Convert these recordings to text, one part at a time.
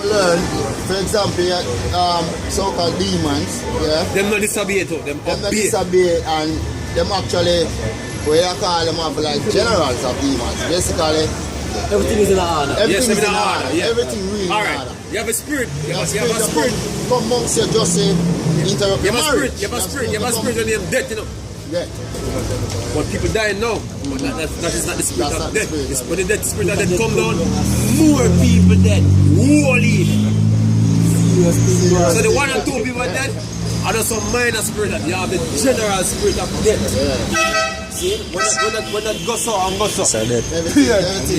learn, for example, so-called demons, yeah. Them not disobey too, them Them not obey. disobey, and them actually, we call them up like generals of demons. Basically, Everything is in order. everything is in everything order. yeah. Everything really All in right. order. You have a spirit. You have a Spirit spirit. come amongst you, just say, interrupt You your have a marriage. spirit. You have a spirit. You have a spirit when you're dead, you know. Yeah. But people dying now. That is not the spirit That's of not the death. spirit It's of when the death spirit of death come down, more people dead. Holy. So the one and two people dead are just some minor spirit that you have the general spirit of death. Yeah. See? When that goes out and goes out. Everything,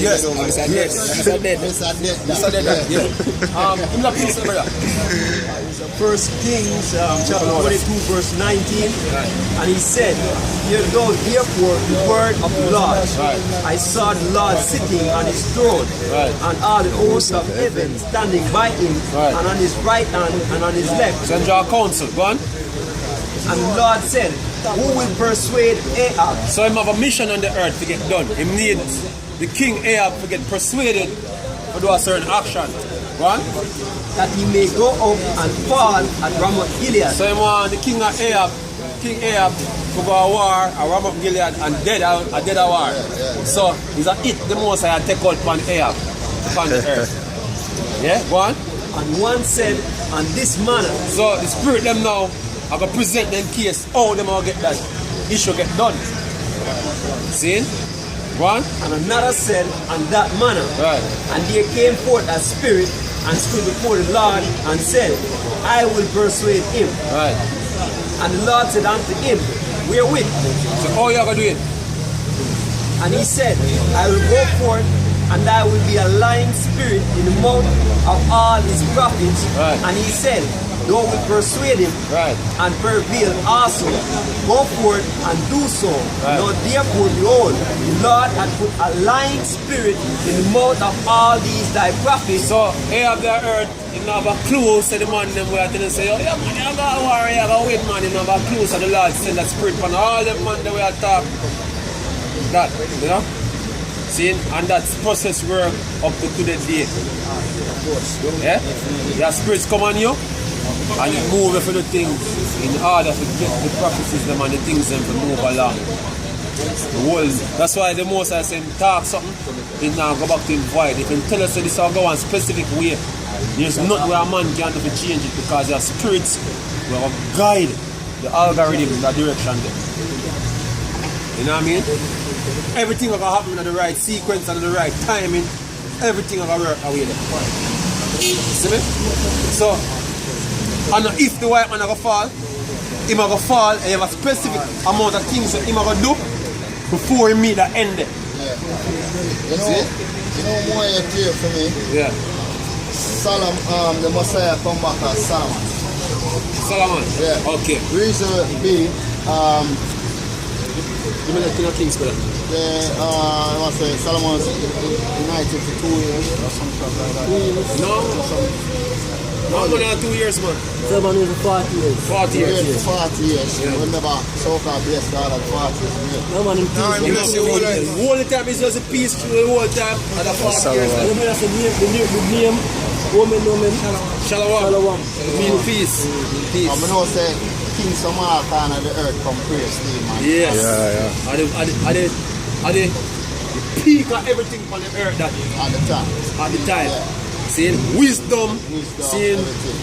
Yes. yes. It's a dead. It's a dead. It's a dead. Yeah. In the peace, brother. First Kings chapter 22 verse 19, and he said, "Hear thou therefore the word of the Lord. I saw the Lord sitting on his throne, and all the hosts of heaven standing by him, and on his right hand and on his left. Send your counsel. Go on. And the Lord said, Who will persuade Ahab?" So him have a mission on the earth to get done. Him needs the king Ahab to get persuaded to do a certain action. Go on. That he may go up and fall at Ramoth Gilead. So him want the king Ahab to go a war, a Ramoth Gilead, and dead a war. So he's a hit the most I take out upon Ahab upon the earth. Yeah, go on. And one said, "On this manner." So the spirit them now are going to present them case how them will get that issue get done. See? Go on. And another said, "On that manner." Right. And there came forth a spirit and stood before the Lord and said, "I will persuade him." Right. And the Lord said unto him, "Wherewith?" So how you going to do it? And he said, "I will go forth, and I will be a lying spirit in the mouth of all his prophets." Right. And he said, "Thou wilt persuade him, Right. and prevail also. Go forth and do so." Right. Now therefore, behold, the Lord hath put a lying spirit in the mouth of all these thy prophets. So Ahab the earth, he don't have a clue, so the man them were telling say, "Oh yeah man, you got a war, you got to wait man, you don't have a clue." So the Lord send that spirit upon all them man that we are talk. That, you know? See? And that process work up to the day. Yeah? Your spirits come on you and you move for the things in order to get the prophecies them and the things them to move along. The whole, that's why the most I say talk something, he now go back to him void. If he tell us that this will go one specific way, there's not where a man can do to change it because your spirits will guide the algorithm in that direction there. You know what I mean? Everything will happen in the right sequence and the right timing. Everything will work away there. See me? So, and if the white man will fall, he will fall and you have a specific amount of things that he will do before he meet the end there. Yeah. You know more you clear for me. Yeah. Solomon, the Messiah come back as Solomon. Solomon? Yeah. Okay. Reason being, You mean the King of Kings, brother? I must say Solomon's united for 2 years or something like that. 2 years. No, more than 2 years, man. Someone is 40 years. 40 years. 40 years. Remember, so-called blessed God at 40 years. No man in peace. You know, the whole time is just a peace through the whole time. And the 40 years. You know that's the name, woman, Shalom. Mean peace. Peace. I know say King Samaritan of the earth come praise him, man. Yes. Yeah. Are the peak of everything on the earth that At the time. at the time. Yeah. Seeing wisdom, seeing everything.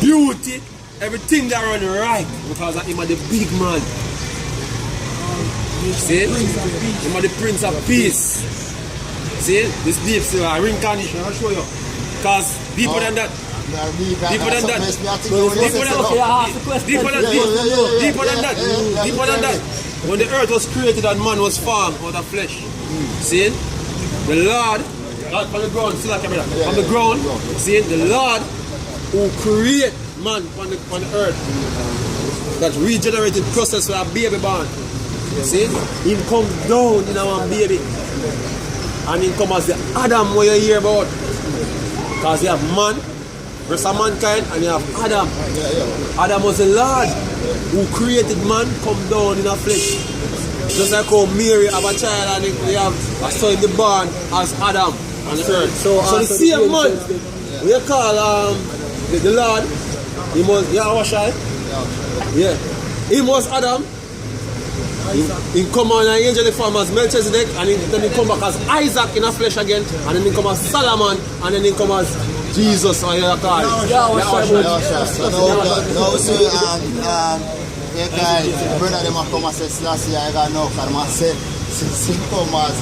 beauty, everything that run right because of him are the big man. See? Him are the Prince of Peace. See? This deep still a reincarnation, I'll show you. Because deeper than that. Deeper than that. Deeper than that. When the earth was created and man was formed out of flesh. See? The Lord, not on the ground, still like camera. On the ground, see the Lord who create man on the earth. That regenerated process where a baby born. See? Him come down in our baby. And him come as the Adam where you hear about. Because you have man, rest of mankind, and you have Adam. Adam was the Lord who created man, come down in a flesh. Just like how Mary have a child and they have a son in the barn as Adam on the earth. So the same man We call the Lord. He was Yahushai. Yeah. He was Adam. He come on an angel form as Melchizedek, and then he come back as Isaac in a flesh again, and then he come as Solomon, and then he come as Jesus or you call Yahushua. So now see you guys, brother them come and say Selassie, I got no come and say come as.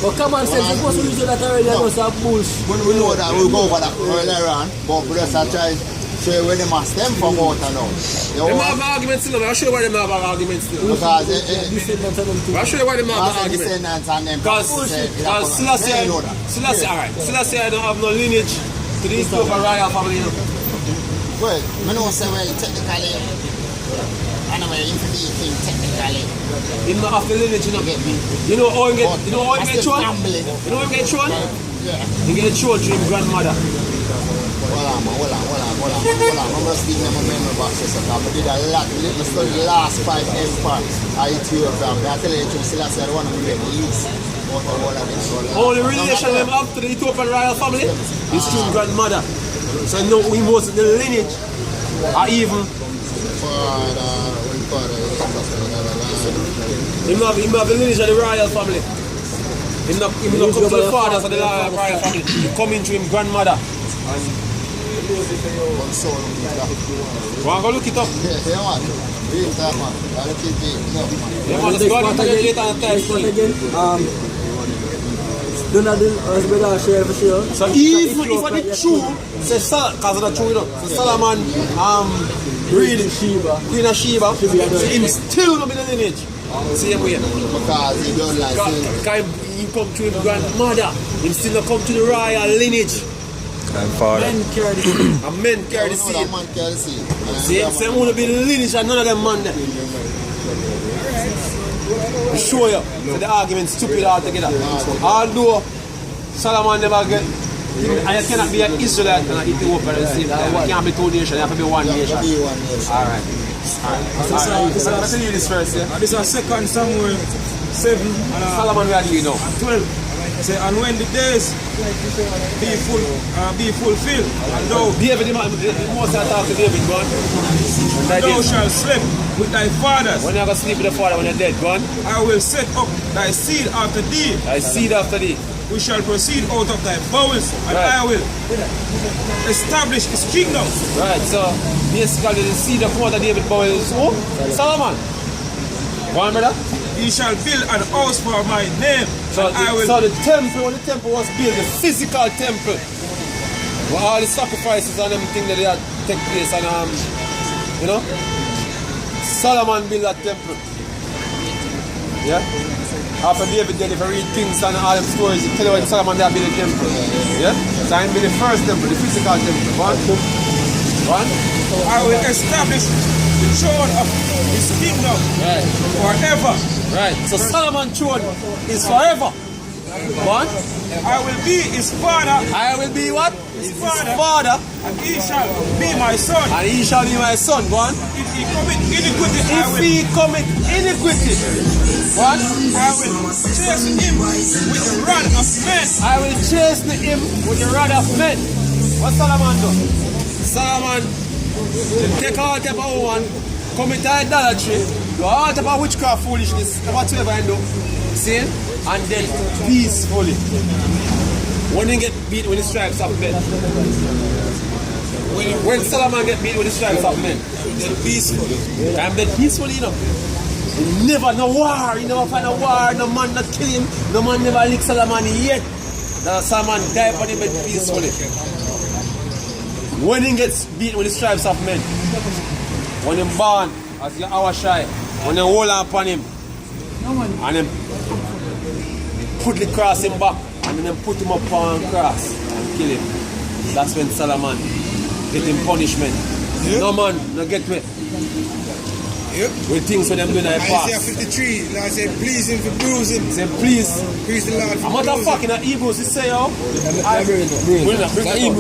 But come on, say supposed to use that already, I was a bullshit. We know that we'll go over that earlier on, but we just try show you where they must stem from out now. They have arguments still. I'll show you why they have arguments still. Because I'll show you why they have arguments. Because Selassie, alright. Selassie, I don't have no lineage to these two of a royal family. Well, I know say well technically, anyway, if you think technically. In not have the lineage, you know. You know how you get thrown? You know how you get thrown? You get thrown to your grandmother. Hold on. I'm going to speak in my memory box. I did a lot. I studied the last 5 empires. I Ethiopia. I tell you, Selassie, I want to be the least. Only relation we have to the Ethiopian royal family is to his grandmother. So no, we must the lineage or even he have the lineage of the royal family. He not come to the fathers of the royal family. He come into his grandmother. Go and go look it up. Yeah, man. Read that, man. Let's go and take it and type. Do not do as brother share for sure. So even if I did true, say because of the true, you know, so Solomon breed Queen of Sheba, so him still not be the lineage. Same way. Because he don't like because he come to his grandmother, he still not come to the royal lineage. And father. Men carry the seed. And men carry the seed. Man carry the seed. Same want to be the lineage and none of them man there. Show you. So the argument stupid altogether. Although Solomon never get, and you cannot be an Israelite and an Ethiopian at the same time. You can't be two nations, you have to be one nation. Alright. Let's read this first, yeah? This is 2 Samuel 7 and Solomon, where do you know? 12. Say, and when the days be fulfilled, and thou, David, the most I talk to David, go on. thou shalt sleep with thy fathers. When you go sleep with the father when you're dead, go on. I will set up thy seed after thee. Thy seed after thee. We shall proceed out of thy bowels, and I will establish his kingdom. Right, so basically the seed of Mother David boy is who? Solomon. Go on, brother. He shall build an house for my name. So the temple, when the temple was built, the physical temple, where all the sacrifices and everything that they had take place, and you know, Solomon built that temple. Yeah. After David did, if you read Kings and all them stories, you tell you when Solomon there built the temple. Yeah. So I built the first temple, the physical temple. One. I will establish the throne of his kingdom forever. Right. So Solomon's throne is forever. One. I will be his father. I will be what? His father. And he shall be my son. And he shall be my son. One. If he commit iniquity, One. I will chasten him with the rod of men. I will chasten him with the rod of men. What Solomon do? Solomon take all type of woman, commit idolatry, do all type of witchcraft foolishness, whatsoever I do. See? And then peacefully. When he get beat with the stripes of men. When Solomon get beat with the stripes of men, then peacefully. I'm dead peacefully, you know. Never no war, you never find a war, no man not kill him, no man never lick Solomon yet. Now Solomon die on him peacefully. When he gets beat with the stripes of men, when he's born as Yahushai, when they hold upon him, and then put the cross in back, and then put him up on the cross and kill him. That's when Solomon get him punishment. Yep. No man, no get me. Yep. With things when them doing their past. Isaiah 53, Lord said, please him for bruising. Say, please. Praise the Lord for I'm not fucking at Hebrews, it say, yo.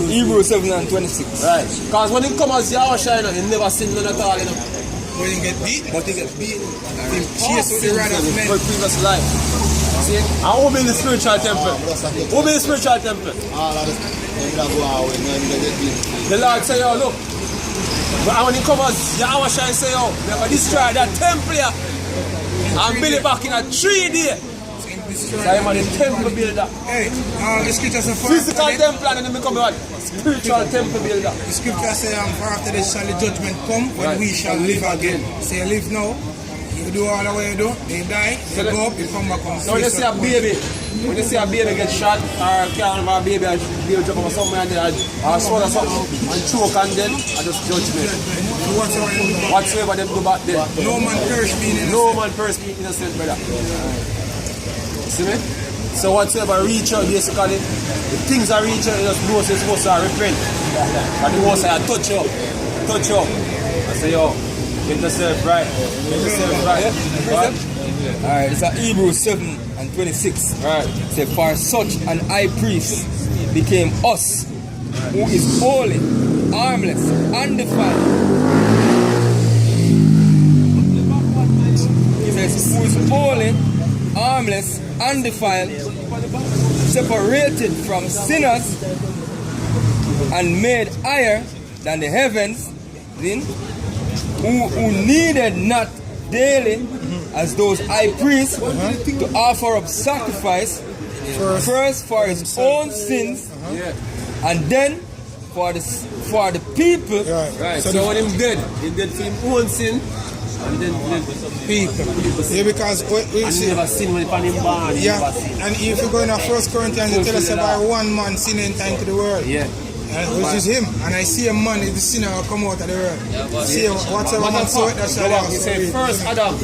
Hebrews 7 and 26. Right. Because when he come as Yahushua, he never sinned none at all, you know. When he get beat, But he get beat. he chased with the rod of men. For previous life. See? And who build the spiritual temple? Who build the spiritual temple? All of this, them that go out with them, they get in. The Lord say, yo, look. But when he comes, Yahweh shall say, yo, never destroy that temple here. And build it back in a 3 days. So I'm the temple builder. Hey, the scripture says Physical temple and then become what? Spiritual temple builder. The scripture says for after this shall the judgment come when we shall live again. Say live now. You do all the way you do, they die, they go up, you come back on. So when you see a baby, get shot or carry a baby and baby jump over somewhere and then or swallow something and choke and then I just judgment. Whatsoever them do back there. No man perish being innocent. No man perish being innocent, brother. See me? So whatsoever reach out basically, the things that reach out, you just know you're supposed to repent. And the most I touch you. I say, yo, get yourself right. Get yourself right. Right? Alright, it's Hebrews 7:26. Right. It says, for such an high priest became us, who is holy, harmless, undefiled. He says, who is holy, harmless, undefiled, separated from sinners, and made higher than the heavens, who needed not daily, as those high priests, to offer up sacrifice, first for his own sins, and then for the people. Right. So when him dead for his own sin, and then people. Yeah, because we see. Never sin when he him born. Yeah, and if you go in 1 Corinthians, it tells us about one man sin enter into the world. Yeah. Which is him. And I see a man, the sinner will come out of the world. See whatever man saw it, that's how he said first Adam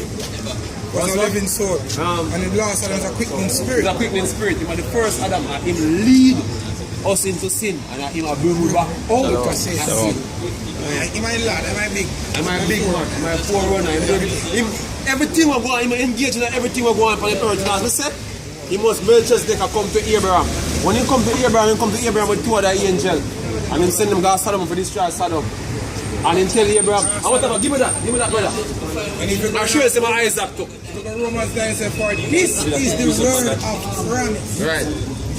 was a living soul. And the last Adam was a quickening spirit. He's a quickening spirit. But the first Adam, him lead us into sin, and him bring we back out of sin. Am I lad? Am I big? Am I big man? Am I forerunner? Everything will go on, him engage in everything will go on for the earth. As I said, he must Melchizedek come to Abraham. When he come to Abraham with 2 other angels. And then send them to Sodom for destroy Sodom. And then tell Abraham, I want to give me that, brother. I'm sure it's my Isaac too. The Romans 9 says, for this is the word of promise. Right.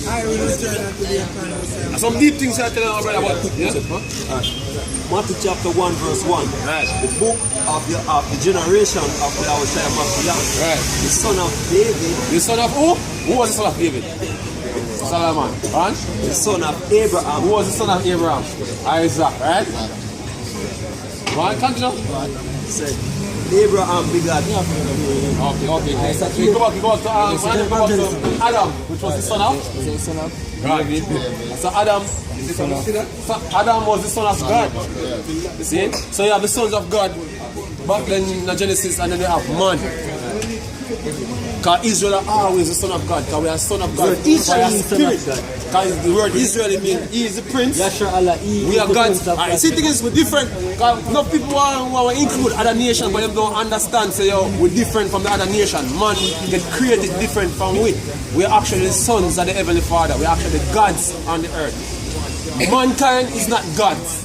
I will return unto the eternal. Some deep things I tell our brother about. Yeah? Matthew chapter 1 verse 1. Right. The book of the generation of the Right. The son of David. The son of who? Who was the son of David? Solomon. Right? The son of Abraham. Who was the son of Abraham? Isaac, right? Right, continue. Said Abraham begat. Okay. So go back to Adam, which was the son of? David. So Adam was the son of God. You see? So you have the sons of God back then in Genesis, and then you have man. Because Israel are always the son of God. Because we are son of God. Israel is spirit. Because the word Israel means he is the prince. We are God. See, things we're different. Because enough people want to include other nations, but they don't understand. So we're different from the other nation. Man get created different from we. We are actually the sons of the Heavenly Father. We are actually gods on the earth. Mankind is not gods.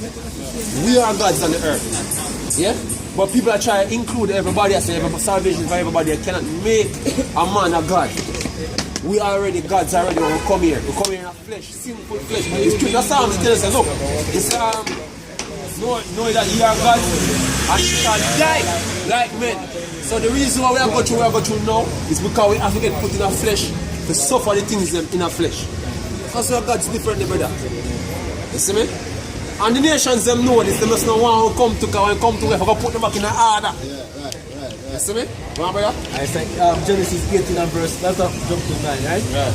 We are gods on the earth. Yeah? But people are trying to include everybody. I say salvation for everybody. They cannot make a man a God. We are already gods already when we come here. We come here in a flesh, sinful flesh. It's true. That's how I'm telling you. Look, it's know that you are God and you shall die like men. So the reason why we are going through now is because we have to get put in a flesh to suffer the things in a flesh. Because our God's different, brother. You see me? And the nations them know this, they must not want to come to God and come to God, put them back in the order. Right. You see me? Come on, brother. I think Genesis 18 and verse, let's jump to 9, right? Right.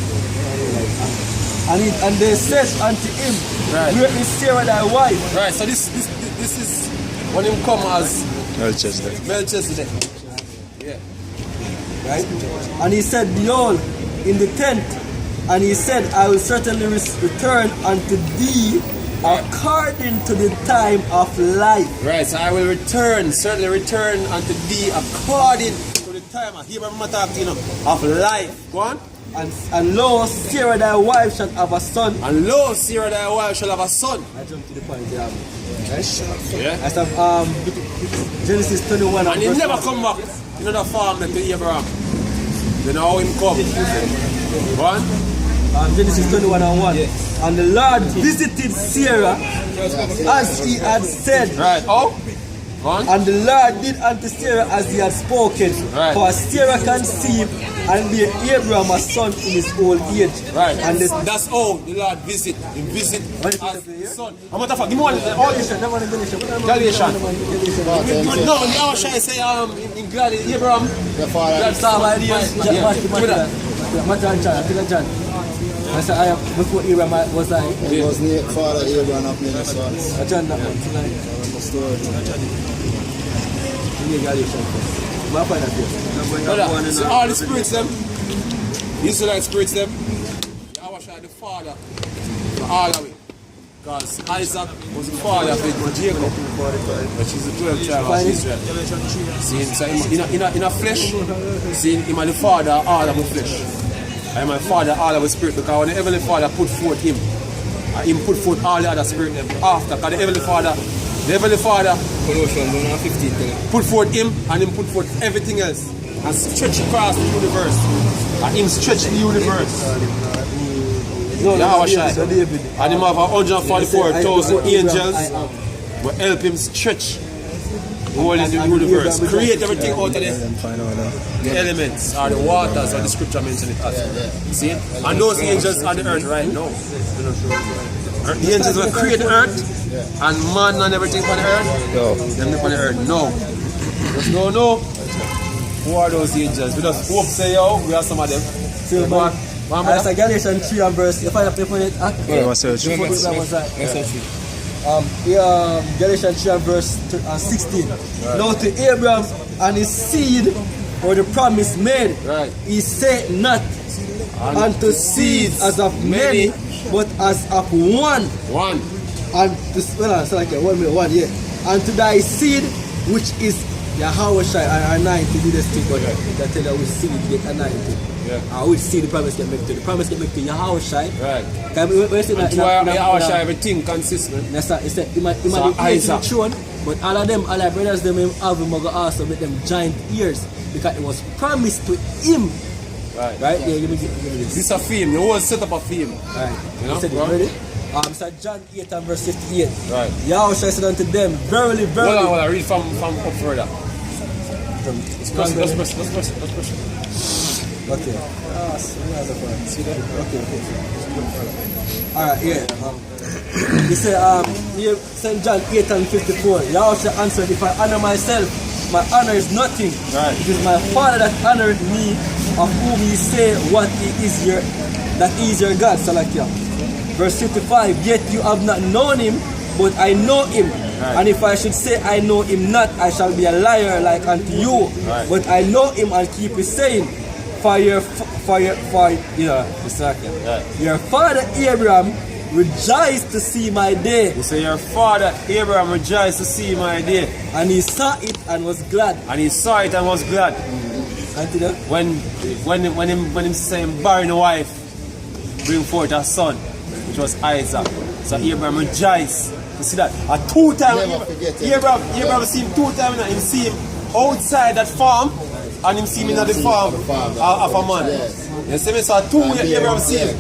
And they said unto him, Right. Where is Sarah thy wife? Right, so this is when him come as Melchizedek. Yeah. Right? And he said, behold, in the tent, and he said, I will certainly return unto thee according to the time of life. Right, so I will certainly return unto thee according to the time of life. Go on. And lo, Sarah thy wife shall have a son. And lo, Sarah thy wife shall have a son. I jump to the point there. Right? Yeah. I have Genesis 21 and he verse never 1. come back in another form to Abraham. Then how him come? One? Genesis 21:1. And the Lord visited Sarah as he had said. Right. Oh? One? And the Lord did unto Sarah as he had spoken. Right. For Sarah conceived and bare Abraham a son in his old age. Right. And this, that's all the Lord visit. He visit What is as it here? son. How much of give me one? Galatians. Galatians. No, I was trying to say in Galatians, Abraham. The father. That's how I John. I said, I have, before Abraham was I. It was the father Abraham of many sons. John, that one tonight. So all the spirits them, Israelite spirits them, I was the father all the way. Because Isaac was the father of Jacob, which is the 12th tribe of Israel. See, so in a flesh, see him and the father all of the flesh. And my father all of the spirit, because when the heavenly father put forth him, him put forth all the other spirit them after. Because the heavenly father put forth him and him put forth everything else and stretch across the universe. And him stretch the universe. And him have 144,000 angels will help him stretch the whole of the universe. Create everything out of the elements or the waters or the scripture mentioned it as. See? And those angels on the earth right now. The angels will create the earth and man and everything on the earth. No. Them on the earth. No. Just no. Who are those angels? We just hope say yo, we are some of them. That's a Galatians 3 and verse. If I put it at Galatians 3 and verse 16. Right. Now to Abraham and his seed, or the promise made, right. He said not unto seeds as of many, but as of one. One. And to, one, yeah. And to thy seed, which is Yahweh Shai, anointed with the stick, but that tell you we see it get anointed. Yeah. I will see the promise get made to. The promise get made to Yahweh Shai. Right. Where is it? Yahweh Shai, everything consistent. That's it. It's the throne, but all of them, all our brothers, them have him also with them giant ears because it was promised to him. Right. Right? Yeah, give me this. This is a theme. The whole setup of theme. Right. You know? Said it, ready? So John 8 and verse 58. Right. Yahweh said unto them, verily, verily. Hold on, read from up further. Let's press. Okay. See that? Okay. Alright, yeah. He said, here, St. John 8 and 54. Yahweh answered, if I honor myself, my honor is nothing. Right. It is my Father that honored me, of whom ye say what he is that he is your God. Salakia. Verse 55, yet you have not known him, but I know him. Right. And if I should say I know him not, I shall be a liar like unto you. Right. But I know him and keep his saying. Your father Abraham rejoiced to see my day. You say your father Abraham rejoiced to see my day. And he saw it and was glad. And he saw it and was glad. When him saying barren wife bring forth a son, which was Isaac. So Abraham rejoiced to see that. A 2 times Abraham see him 2 times and him see him outside that farm. And him see me in the farm of a man. You see me, so 2 Abraham see him.